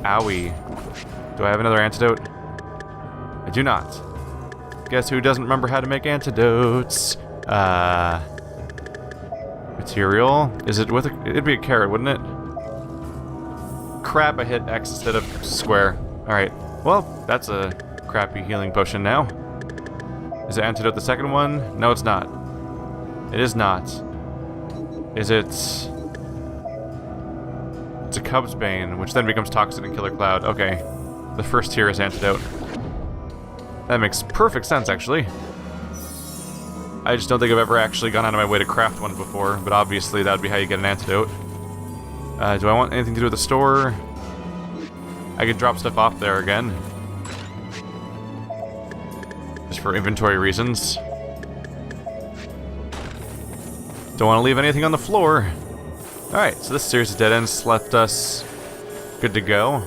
Owie. Do I have another antidote? I do not. Guess who doesn't remember how to make antidotes? Material? Is it with a... It'd be a carrot, wouldn't it? Crap, I hit X instead of square. Alright. Well, that's a crappy healing potion now. Is it antidote the second one? No, it's not. It is not. Is it... It's a Cub's Bane, which then becomes Toxin and Killer Cloud. Okay. The first tier is antidote. That makes perfect sense, actually. I just don't think I've ever actually gone out of my way to craft one before, but obviously that would be how you get an antidote. Do I want anything to do with the store? I could drop stuff off there again. Just for inventory reasons. Don't want to leave anything on the floor. Alright, so this series of dead ends left us good to go.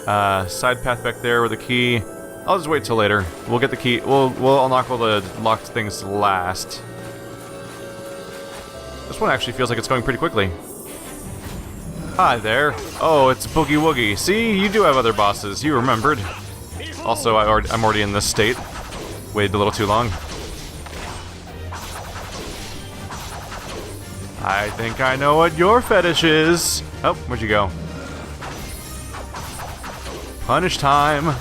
Side path back there with a key. I'll just wait till later. We'll get the key. We'll unlock all the locked things last. This one actually feels like it's going pretty quickly. Hi there. Oh, it's Boogie Woogie. See, you do have other bosses. You remembered. Also, I'm already in this state. Waited a little too long. I think I know what your fetish is. Oh, where'd you go? Punish time.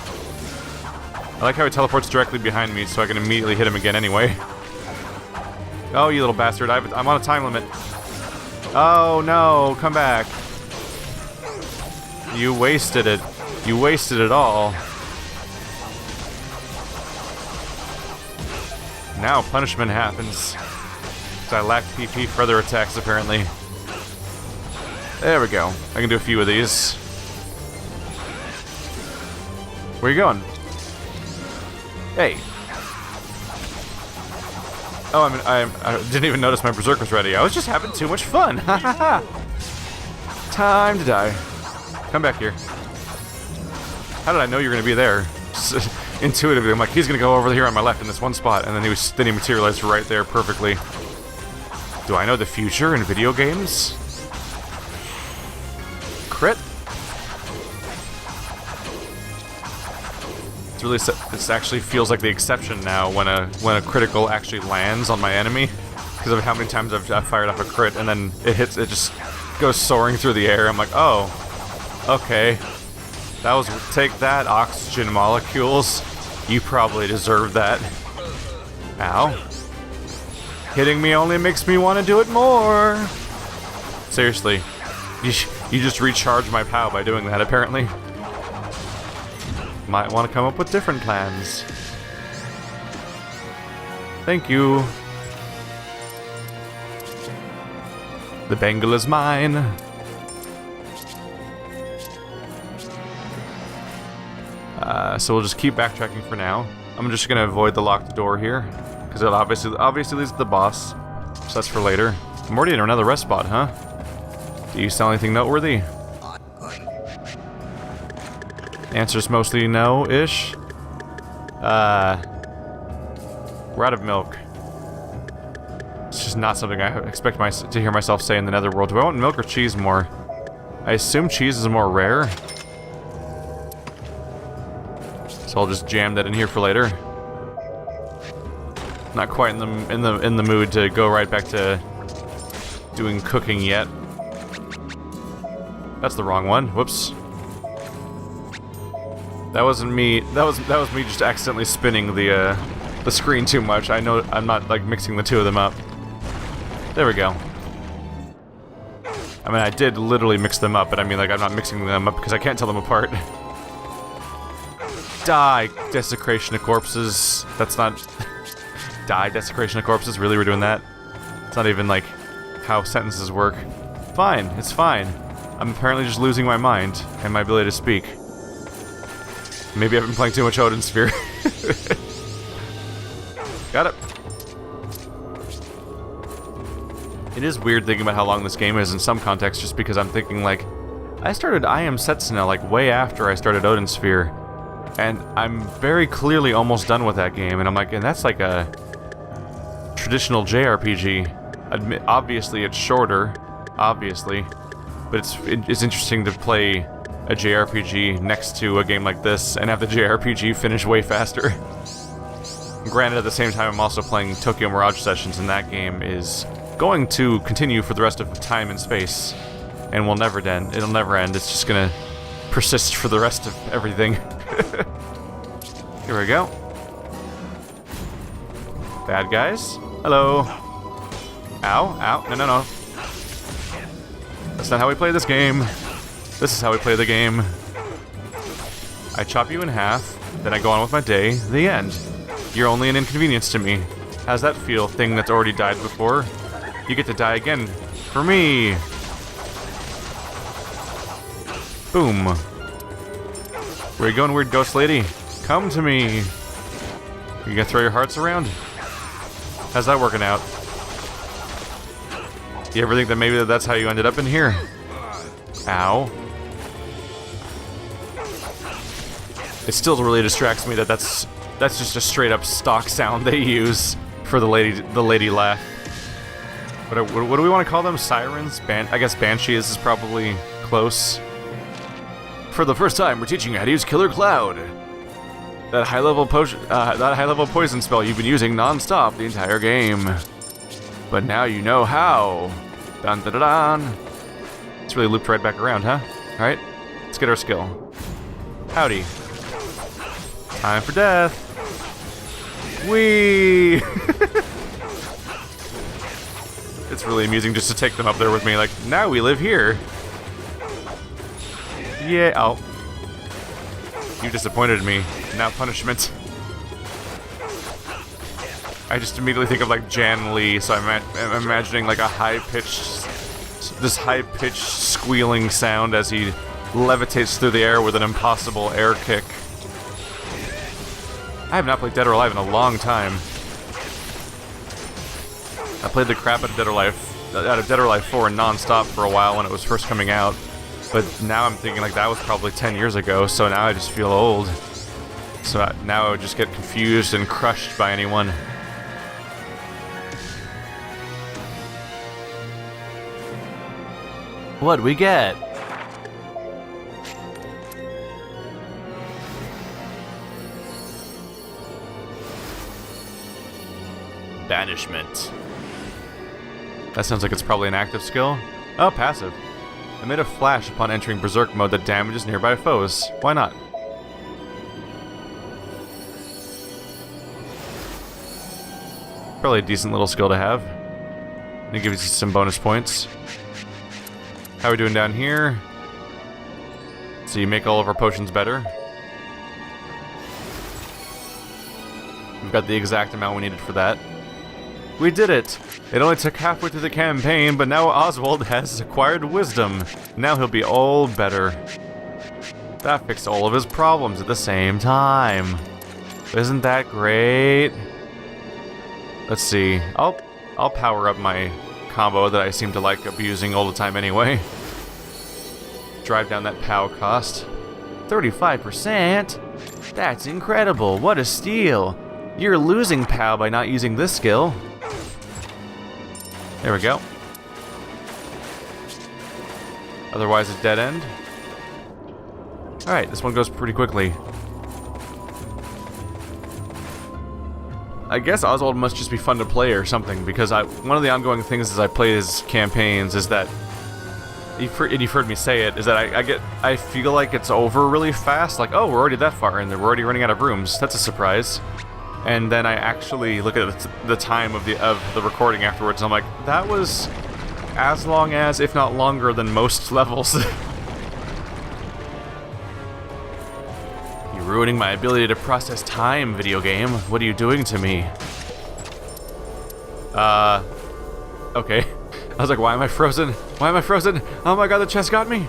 I like how he teleports directly behind me so I can immediately hit him again anyway. Oh, you little bastard. I'm on a time limit. Oh, no. Come back. You wasted it. You wasted it all. Now punishment happens. Because I lack PP for other attacks, apparently. There we go. I can do a few of these. Where are you going? Hey. Oh, I didn't even notice my berserk was ready. I was just having too much fun. Ha ha ha. Time to die. Come back here. How did I know you were going to be there? Intuitively, I'm like, he's going to go over here on my left in this one spot, and then he materialized right there perfectly. Do I know the future in video games? Crit? This actually feels like the exception now when a critical actually lands on my enemy, because of how many times I've fired off a crit and then it just goes soaring through the air. I'm like, oh, okay, take that, oxygen molecules. You probably deserve that. Ow. Hitting me only makes me want to do it more. Seriously, you just recharge my POW by doing that, apparently. Might want to come up with different plans. Thank you. The bangle is mine. So we'll just keep backtracking for now. I'm just gonna avoid the locked door here, because it obviously leads to the boss. So that's for later. I'm already in another rest spot, huh? Do you sell anything noteworthy? Answer's mostly no-ish. We're out of milk. It's just not something I expect to hear myself say in the netherworld. Do I want milk or cheese more? I assume cheese is more rare. So I'll just jam that in here for later. Not quite in the mood to go right back to doing cooking yet. That's the wrong one. Whoops. That wasn't me. That was me just accidentally spinning the screen too much. I know I'm not like mixing the two of them up. There we go. I mean, I did literally mix them up, but I mean, like, I'm not mixing them up because I can't tell them apart. Die, desecration of corpses. That's not... Die, desecration of corpses? Really, we're doing that? It's not even, like, how sentences work. Fine, it's fine. I'm apparently just losing my mind and my ability to speak. Maybe I've been playing too much Odin Sphere. Got it. It is weird thinking about how long this game is in some contexts, just because I'm thinking, like, I started I Am Setsuna, like, way after I started Odin Sphere. And I'm very clearly almost done with that game, and I'm like, and that's like a traditional JRPG. Obviously it's shorter, obviously, but it's interesting to play a JRPG next to a game like this and have the JRPG finish way faster. Granted, at the same time, I'm also playing Tokyo Mirage Sessions, and that game is going to continue for the rest of time and space, and will never end. It'll never end. It's just gonna persist for the rest of everything. Here we go. Bad guys. Hello. Ow, ow. No, no, no. That's not how we play this game. This is how we play the game. I chop you in half, then I go on with my day. The end. You're only an inconvenience to me. How's that feel, thing that's already died before? You get to die again. For me. Boom. Where you going, weird ghost lady? Come to me. You gonna throw your hearts around? How's that working out? You ever think that maybe that's how you ended up in here? Ow. It still really distracts me that that's just a straight up stock sound they use for the lady laugh. What do we want to call them? Sirens? I guess Banshees is probably close. For the first time, we're teaching you how to use Killer Cloud. That high-level poison spell you've been using non-stop the entire game. But now you know how. Dun dun dun dun. It's really looped right back around, huh? Alright, let's get our skill. Howdy. Time for death. Whee! It's really amusing just to take them up there with me, like, now we live here. Yeah, oh. You disappointed me. Now punishment. I just immediately think of like Jan Lee, so I'm imagining like a this high-pitched squealing sound as he levitates through the air with an impossible air kick. I have not played Dead or Alive in a long time. I played the crap out of Dead or Alive 4 non-stop for a while when it was first coming out. But now I'm thinking like that was probably 10 years ago, so now I just feel old. So now I would just get confused and crushed by anyone. What'd we get? Banishment. That sounds like it's probably an active skill. Oh, passive. Emit a flash upon entering Berserk mode that damages nearby foes. Why not? Probably a decent little skill to have. And it gives you some bonus points. How are we doing down here? So you make all of our potions better. We've got the exact amount we needed for that. We did it! It only took halfway through the campaign, but now Oswald has acquired wisdom. Now he'll be all better. That fixed all of his problems at the same time. Isn't that great? Let's see. I'll power up my combo that I seem to like abusing all the time anyway. Drive down that POW cost. 35%? That's incredible. What a steal. You're losing POW by not using this skill. There we go. Otherwise a dead end. Alright, this one goes pretty quickly. I guess Oswald must just be fun to play or something, because one of the ongoing things as I play his campaigns is that, and you've heard me say it, is that I feel like it's over really fast, like, oh, we're already that far in there, we're already running out of rooms, that's a surprise. And then I actually look at the time of the recording afterwards, and I'm like, that was as long as, if not longer than most levels. You're ruining my ability to process time, video game. What are you doing to me? Okay. I was like, why am I frozen? Why am I frozen? Oh my god, the chest got me!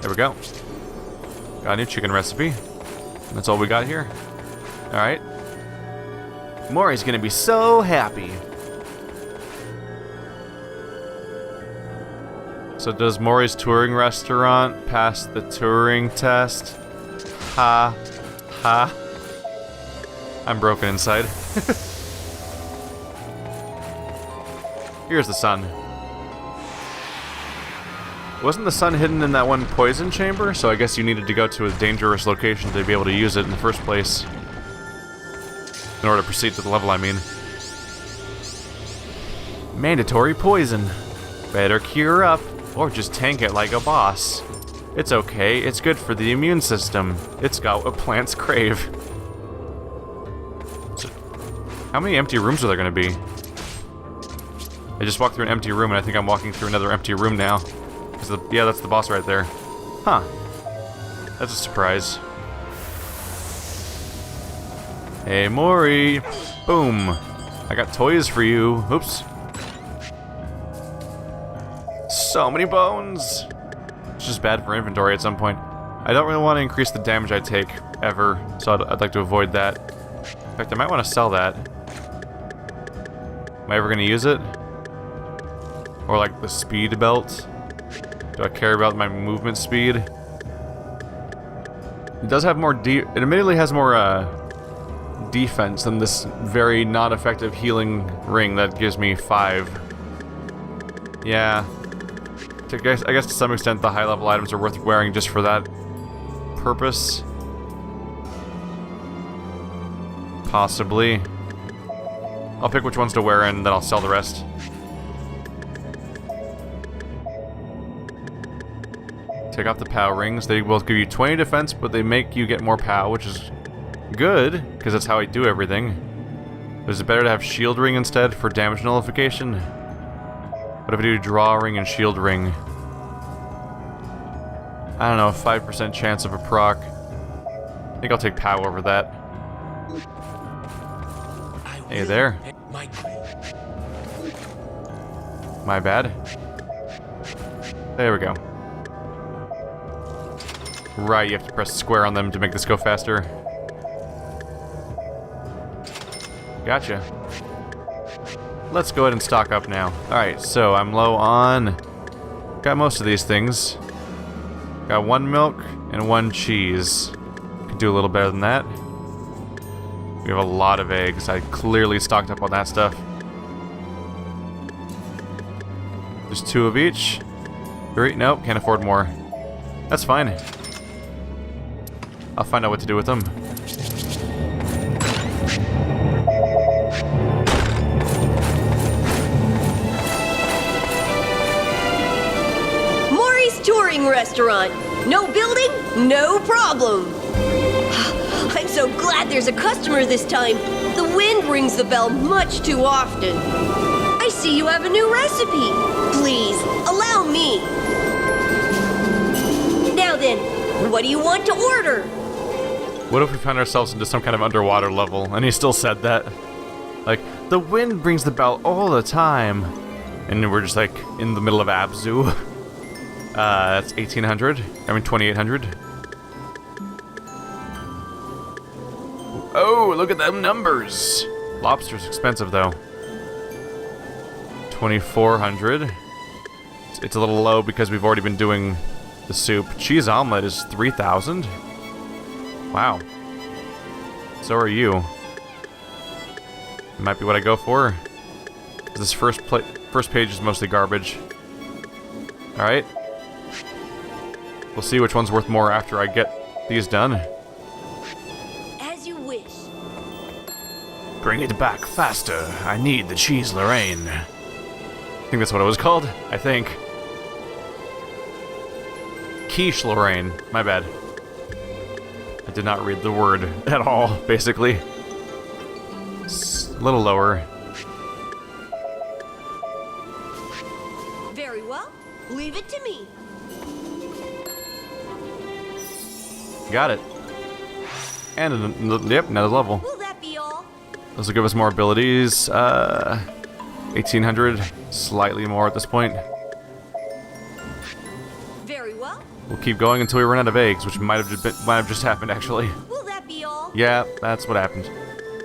There we go. Got a new chicken recipe. That's all we got here. Alright. Mori's gonna be so happy. So does Mori's touring restaurant pass the Turing test? Ha. Ha. I'm broken inside. Here's the sun. Wasn't the sun hidden in that one poison chamber? So I guess you needed to go to a dangerous location to be able to use it in the first place. In order to proceed to the level, I mean. Mandatory poison. Better cure up, or just tank it like a boss. It's okay, it's good for the immune system. It's got what plants crave. So, how many empty rooms are there gonna be? I just walked through an empty room and I think I'm walking through another empty room now. Yeah, that's the boss right there. Huh. That's a surprise. Hey, Mori. Boom. I got toys for you. Oops. So many bones. It's just bad for inventory at some point. I don't really want to increase the damage I take, ever, so I'd like to avoid that. In fact, I might want to sell that. Am I ever going to use it? Or like the speed belt? Do I care about my movement speed? It does have more it admittedly has more defense than this very not effective healing ring that gives me 5. Yeah. I guess to some extent the high level items are worth wearing just for that purpose. Possibly. I'll pick which ones to wear and then I'll sell the rest. Take off the POW rings. They will give you 20 defense, but they make you get more POW, which is good, because that's how I do everything. But is it better to have shield ring instead for damage nullification? What if I do draw ring and shield ring? I don't know, 5% chance of a proc. I think I'll take POW over that. Hey there. My bad. There we go. Right, you have to press square on them to make this go faster. Gotcha. Let's go ahead and stock up now. Alright, so I'm low on... Got most of these things. Got 1 milk and 1 cheese. Could do a little better than that. We have a lot of eggs. I clearly stocked up on that stuff. Just 2 of each. 3? Nope, can't afford more. That's fine. I'll find out what to do with them. Mori's Touring Restaurant. No building, no problem. I'm so glad there's a customer this time. The wind rings the bell much too often. I see you have a new recipe. Please, allow me. Now then, what do you want to order? What if we found ourselves into some kind of underwater level, and he still said that? Like, the wind brings the bell all the time. And we're just like, in the middle of Abzu. That's 1800. I mean, 2800. Oh, look at them numbers! Lobster's expensive, though. 2400. It's a little low because we've already been doing the soup. Cheese omelet is 3000. Wow. So are you. Might be what I go for. This first page is mostly garbage. Alright. We'll see which one's worth more after I get these done. As you wish. Bring it back faster. I need the cheese Lorraine. I think that's what it was called. I think. Quiche Lorraine. My bad. I did not read the word at all, basically. It's a little lower. Very well. Leave it to me. Got it. And, yep, another level. Will that be all? This will give us more abilities. 1800, slightly more at this point. Very well. We'll keep going until we run out of eggs, which might have just happened, actually. Will that be all? Yeah, that's what happened.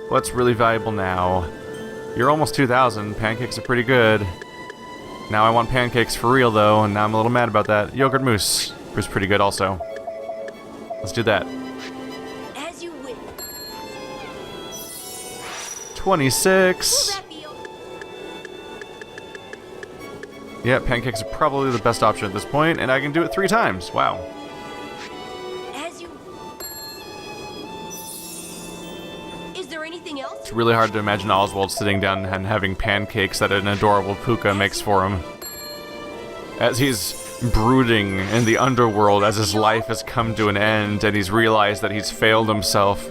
What's really valuable now? You're almost 2,000. Pancakes are pretty good. Now I want pancakes for real, though, and now I'm a little mad about that. Yogurt mousse was pretty good, also. Let's do that. As you wish. 26. Will that be all? Yeah, pancakes are probably the best option at this point, and I can do it 3 times. Wow. Is there anything else? It's really hard to imagine Oswald sitting down and having pancakes that an adorable puka makes for him. As he's brooding in the underworld, as his life has come to an end, and he's realized that he's failed himself,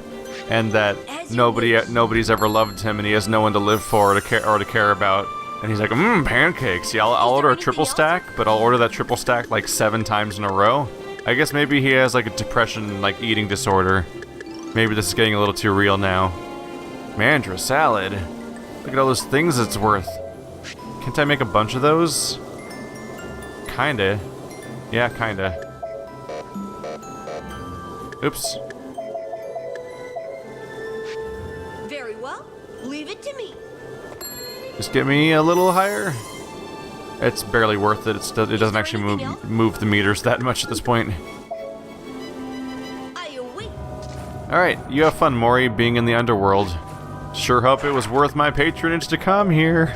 and that nobody's ever loved him, and he has no one to live for or to care about. And he's like, pancakes. Yeah, I'll order a triple stack, but I'll order that triple stack like 7 times in a row. I guess maybe he has like a depression, like eating disorder. Maybe this is getting a little too real now. Mandra salad. Look at all those things it's worth. Can't I make a bunch of those? Kinda. Yeah, kinda. Oops. Very well. Leave it to me. Just get me a little higher. It's barely worth it. It doesn't actually move the meters that much at this point. I await. Alright, you have fun, Mori, being in the underworld. Sure hope it was worth my patronage to come here.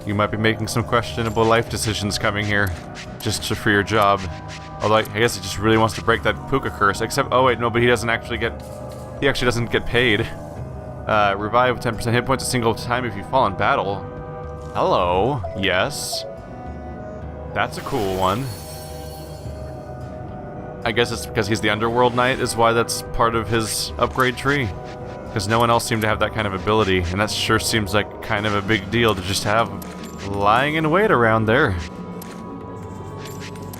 You might be making some questionable life decisions coming here, just for your job. Although I guess he just really wants to break that puka curse. Except, oh wait, no, but he doesn't actually get. He actually doesn't get paid. Revive 10% hit points a single time if you fall in battle. Hello. Yes. That's a cool one. I guess it's because he's the Underworld Knight is why that's part of his upgrade tree. Because no one else seemed to have that kind of ability, and that sure seems like kind of a big deal to just have lying in wait around there.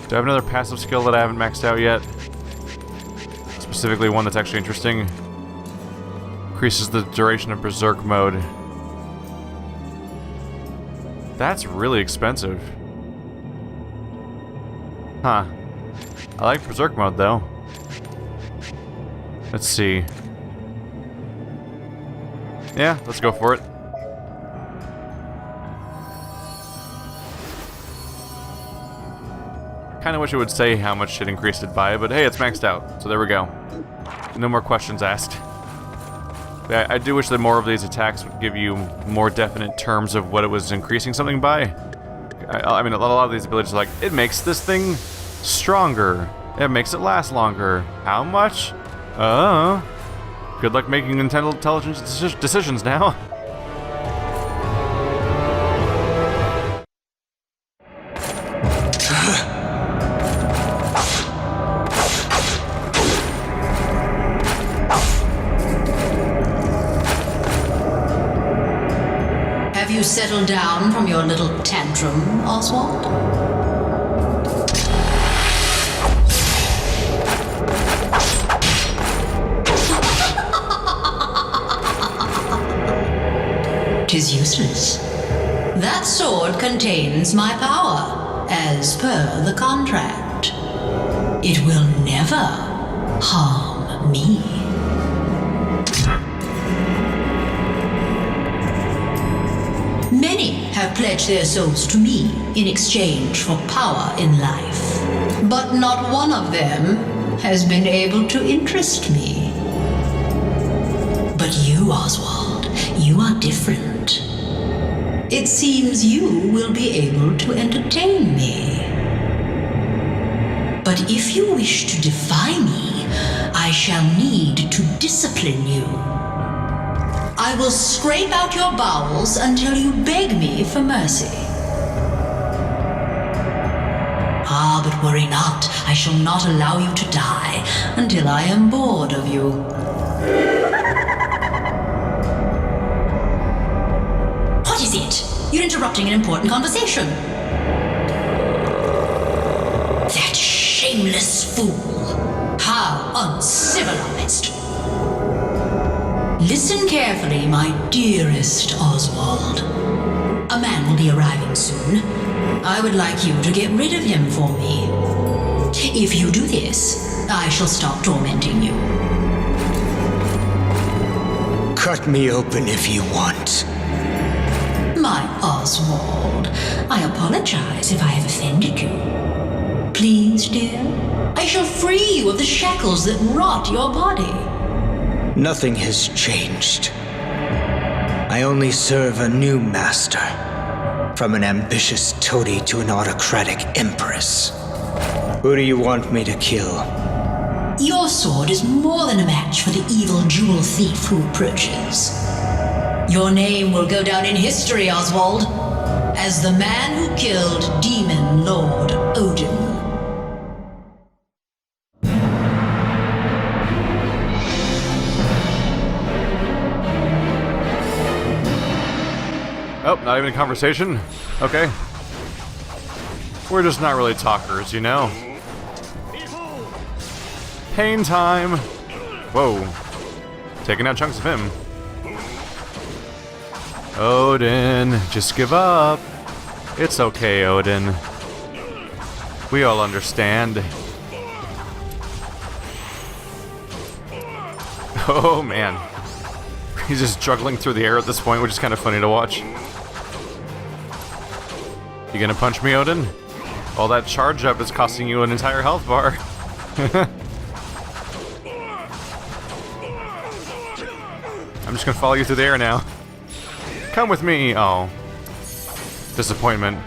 Do I have another passive skill that I haven't maxed out yet? Specifically one that's actually interesting. Increases the duration of Berserk mode. That's really expensive. Huh. I like Berserk mode though. Let's see. Yeah, let's go for it. Kinda wish it would say how much it increased it by, but hey, it's maxed out, so there we go. No more questions asked. Yeah, I do wish that more of these attacks would give you more definite terms of what it was increasing something by. I mean, a lot of these abilities are like, it makes this thing stronger. It makes it last longer. How much? Good luck making intelligent decisions now. Have you settled down from your little tantrum, Oswald? Tis useless. That sword contains my power, as per the contract. It will never harm me. Many have pledged their souls to me in exchange for power in life, but not one of them has been able to interest me. But you, Oswald, you are different. It seems you will be able to entertain me. But if you wish to defy me, I shall need to discipline you. I will scrape out your bowels until you beg me for mercy. Ah, but worry not. I shall not allow you to die until I am bored of you. What is it? You're interrupting an important conversation. That shameless fool. How uncivilized. Listen carefully, my dearest Oswald. A man will be arriving soon. I would like you to get rid of him for me. If you do this, I shall stop tormenting you. Cut me open if you want. My Oswald, I apologize if I have offended you. Please, dear, I shall free you of the shackles that rot your body. Nothing has changed. I only serve a new master. from an ambitious toady to an autocratic empress. Who do you want me to kill? Your sword is more than a match for the evil jewel thief who approaches. Your name will go down in history, Oswald, as the man who killed Demon Lord Odin. Oh, not even a conversation? Okay. We're just not really talkers, you know? Pain time! Whoa. Taking out chunks of him. Odin, just give up. It's okay, Odin. We all understand. Oh, man. He's just juggling through the air at this point, which is kind of funny to watch. You gonna punch me, Odin? All that charge up is costing you an entire health bar. I'm just gonna follow you through the air now. Come with me! Oh. Disappointment.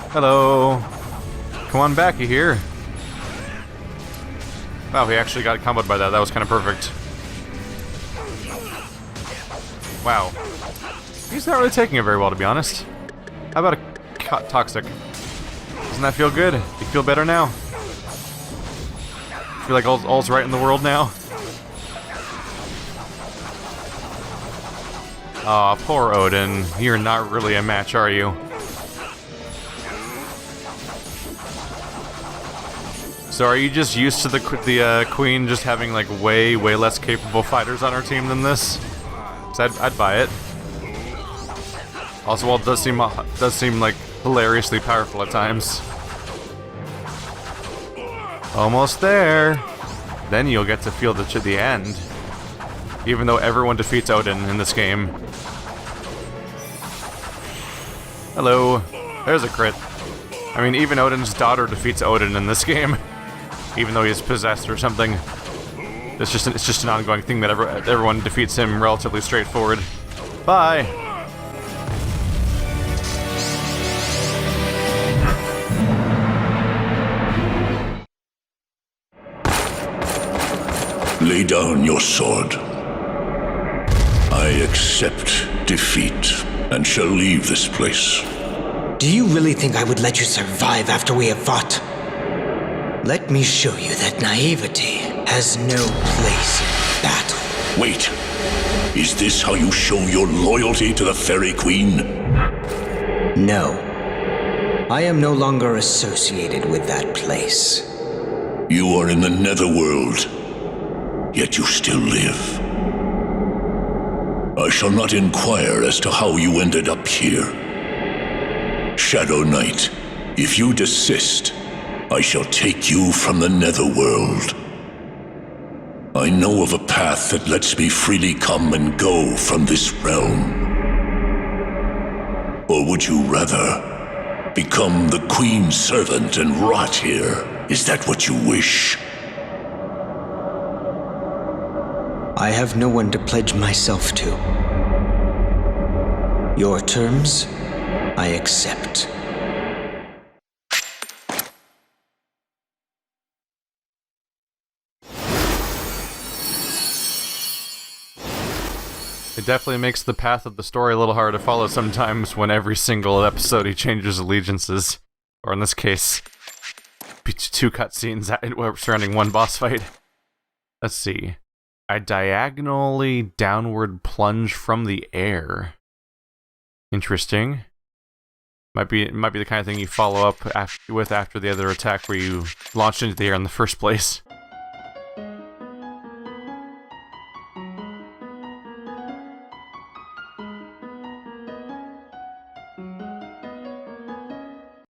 Hello. Come on back, you hear? Wow, he actually got comboed by that. That was kind of perfect. Wow. He's not really taking it very well, to be honest. How about a toxic? Doesn't that feel good? You feel better now? Feel like all's right in the world now? Aw, poor Odin. You're not really a match, are you? So are you just used to the queen just having like way less capable fighters on her team than this? 'Cause I'd buy it. Oswald does seem like hilariously powerful at times. Almost there. Then you'll get to feel the end. Even though everyone defeats Odin in this game. Hello. There's a crit. I mean, even Odin's daughter defeats Odin in this game. Even though he's possessed or something. It's just an ongoing thing that everyone defeats him relatively straightforward. Bye! Lay down your sword. I accept defeat and shall leave this place. Do you really think I would let you survive after we have fought? Let me show you that naivety has no place in battle. Wait. Is this how you show your loyalty to the Fairy Queen? No. I am no longer associated with that place. You are in the Netherworld, yet you still live. I shall not inquire as to how you ended up here. Shadow Knight, if you desist, I shall take you from the Netherworld. I know of a path that lets me freely come and go from this realm. Or would you rather become the Queen's servant and rot here? Is that what you wish? I have no one to pledge myself to. Your terms, I accept. It definitely makes the path of the story a little hard to follow sometimes when every single episode he changes allegiances. Or in this case, 2 cutscenes surrounding one boss fight. Let's see. I diagonally downward plunge from the air. Interesting. Might be the kind of thing you follow up with after the other attack where you launched into the air in the first place.